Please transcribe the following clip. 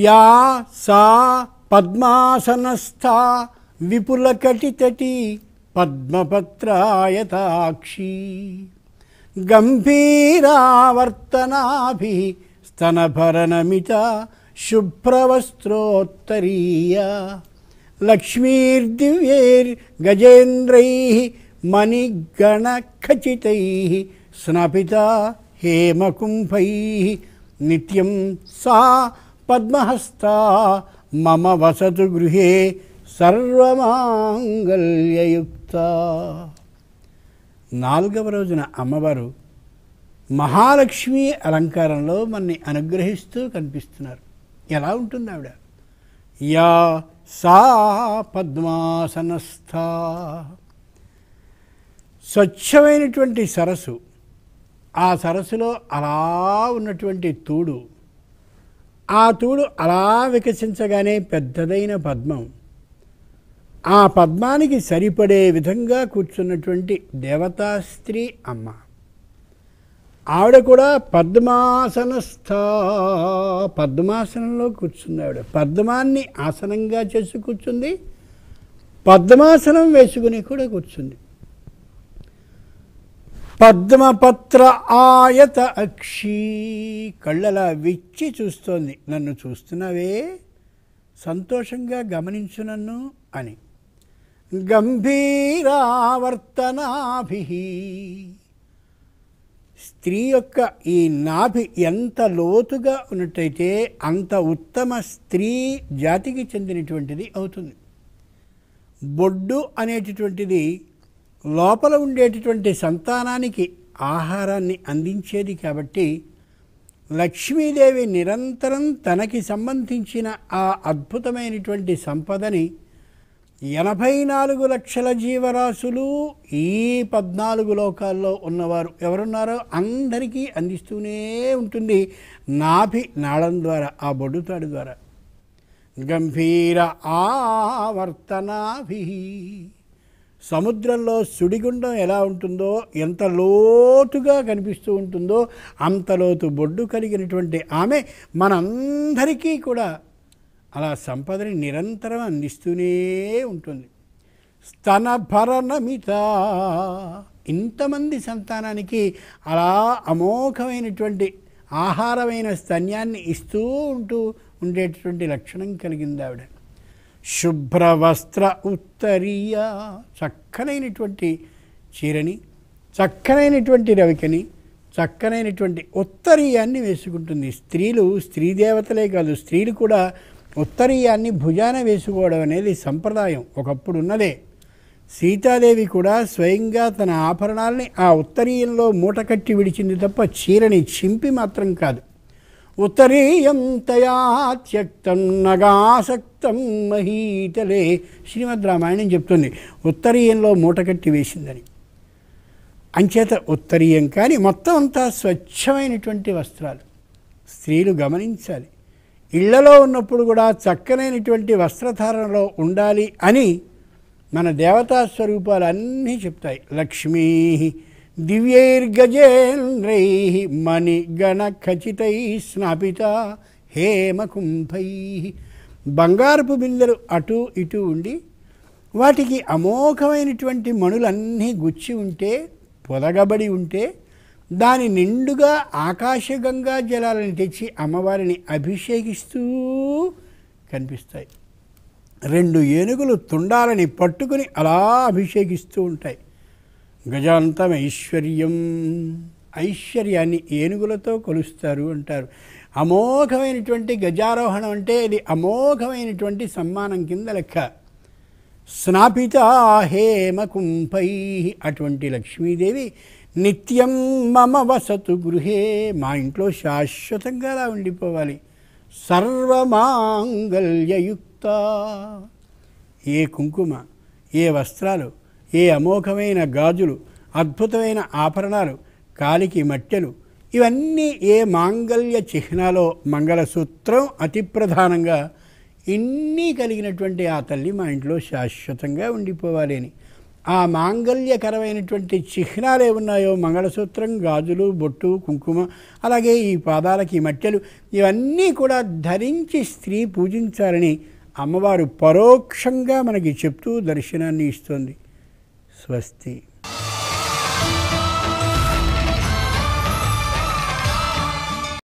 Yeah సా పద్మాసనస్థా విపులకటితటీ పద్మపత్రాయతాక్షి గంభీరావర్తనాభిః స్తనభరణమిత శుభ్రవస్త్రోత్తరీయ లక్ష్మీర్దివ్యైర్గజేంద్రైః మణిగణఖచితైః స్నపితా హేమకుంభైః నిత్యం సా పద్మహస్తా మమ వసతు గృహే సర్వమాంగళ్యయుక్త. 4వ రోజున అమ్మవారు మహాలక్ష్మి అలంకారంలో మనని అనుగ్రహిస్తూ కనిపిస్తున్నారు. ఎలా ఉంటుంది ఆవిడ? యా సా పద్మాసనస్థా. స్వచ్ఛమైనటువంటి సరస్సు, ఆ సరస్సులో అలా ఉన్నటువంటి తూడు, ఆ తూడు అలా వికసించగానే పెద్దదైన పద్మం, ఆ పద్మానికి సరిపడే విధంగా కూర్చున్నటువంటి దేవతా స్త్రీ అమ్మ. ఆవిడ కూడా పద్మాసనస్థ, పద్మాసనంలో కూర్చుంది. ఆవిడ పద్మాన్ని ఆసనంగా చేసి కూర్చుంది, పద్మాసనం వేసుకుని కూడా కూర్చుంది. పద్మపత్ర ఆయత అక్షి, కళ్ళలా విచ్చి చూస్తోంది. నన్ను చూస్తున్నావే, సంతోషంగా గమనించు నన్ను అని. గంభీరావర్తనాభిః, స్త్రీ యొక్క ఈ నాభి ఎంత లోతుగా ఉన్నట్టయితే అంత ఉత్తమ స్త్రీ జాతికి చెందినటువంటిది అవుతుంది. బొడ్డు అనేటటువంటిది లోపల ఉండేటటువంటి సంతానానికి ఆహారాన్ని అందించేది. కాబట్టి లక్ష్మీదేవి నిరంతరం తనకి సంబంధించిన ఆ అద్భుతమైనటువంటి సంపదని 84 లక్షల జీవరాశులు, ఈ 14 లోకాల్లో ఉన్నవారు ఎవరున్నారో అందరికీ అందిస్తూనే ఉంటుంది నాభి నాళం ద్వారా, ఆ బొడ్డుతాడు ద్వారా. గంభీర ఆవర్తనాభిః, సముద్రంలో సుడిగుండం ఎలా ఉంటుందో, ఎంత లోతుగా కనిపిస్తూ ఉంటుందో అంత లోతు బొడ్డు కలిగినటువంటి ఆమె మనందరికీ కూడా అలా సంపదని నిరంతరం అందిస్తూనే ఉంటుంది. స్తనభరణమిత, ఇంతమంది సంతానానికి అలా అమోఘమైనటువంటి ఆహారమైన స్తన్యాన్ని ఇస్తూ ఉండేటటువంటి లక్షణం కలిగింది ఆవిడ. శుభ్రవస్త్ర ఉత్తరీయ, చక్కనైనటువంటి చీరని, చక్కనైనటువంటి రవికని, చక్కనైనటువంటి ఉత్తరీయాన్ని వేసుకుంటుంది. స్త్రీలు, స్త్రీ దేవతలే కాదు, స్త్రీలు కూడా ఉత్తరీయాన్ని భుజాన వేసుకోవడం అనేది సంప్రదాయం, ఒకప్పుడు ఉన్నదే. సీతాదేవి కూడా స్వయంగా తన ఆభరణాలని ఆ ఉత్తరీయంలో మూటకట్టి విడిచింది తప్ప చీరని చింపి మాత్రం కాదు. ఉత్తరీయం తయా త్యక్తం నగాసక్తం మహీతలే, శ్రీమద్ రామాయణం చెప్తుంది ఉత్తరీయంలో మూటకట్టి వేసిందని. అంచేత ఉత్తరీయం కానీ మొత్తం అంతా స్వచ్ఛమైనటువంటి వస్త్రాలు స్త్రీలు గమనించాలి. ఇళ్లలో ఉన్నప్పుడు కూడా చక్కనైనటువంటి వస్త్రధారణలో ఉండాలి అని మన దేవతా స్వరూపాలు అన్నీ చెప్తాయి. లక్ష్మీ దివ్యైర్గజేంద్రైః మణిగణఖచితైః స్నాపిత హేమకుంభైః, బంగారపు బిందెలు అటు ఇటు ఉండి వాటికి అమోఘమైనటువంటి మణులన్నీ గుచ్చి ఉంటే, పొదగబడి ఉంటే, దాని నిండుగా ఆకాశగంగా జలాలను తెచ్చి అమ్మవారిని అభిషేకిస్తూ కనిపిస్తాయి. 2 ఏనుగులు తుండాలని పట్టుకుని అలా అభిషేకిస్తూ ఉంటాయి. గజాంతం ఐశ్వర్యం, ఐశ్వర్యాన్ని ఏనుగులతో కొలుస్తారు అంటారు. అమోఘమైనటువంటి గజారోహణం అంటే ఇది అమోఘమైనటువంటి సమ్మానం కింద లెక్క. స్నాపిత హేమకుంభైః, అటువంటి లక్ష్మీదేవి నిత్యం మమ వసతు గృహే, మా ఇంట్లో శాశ్వతంగా అలా ఉండిపోవాలి. సర్వమాంగళ్యయుక్త, ఏ కుంకుమ, ఏ వస్త్రాలు, ఏ అమోఘమైన గాజులు, అద్భుతమైన ఆభరణాలు, కాలికి మట్టెలు, ఇవన్నీ ఏ మాంగళ్య చిహ్నాలో మంగళసూత్రం అతి ప్రధానంగా, ఇన్ని కలిగినటువంటి ఆ తల్లి మా ఇంట్లో శాశ్వతంగా ఉండిపోవాలి అని ఆ మాంగళ్యకరమైనటువంటి చిహ్నాలు ఏమున్నాయో మంగళసూత్రం, గాజులు, బొట్టు, కుంకుమ, అలాగే ఈ పాదాలకి ఈ మట్టెలు, ఇవన్నీ కూడా ధరించి స్త్రీ పూజించాలని అమ్మవారు పరోక్షంగా మనకి చెప్తూ దర్శనాన్ని ఇస్తుంది. స్వస్తి.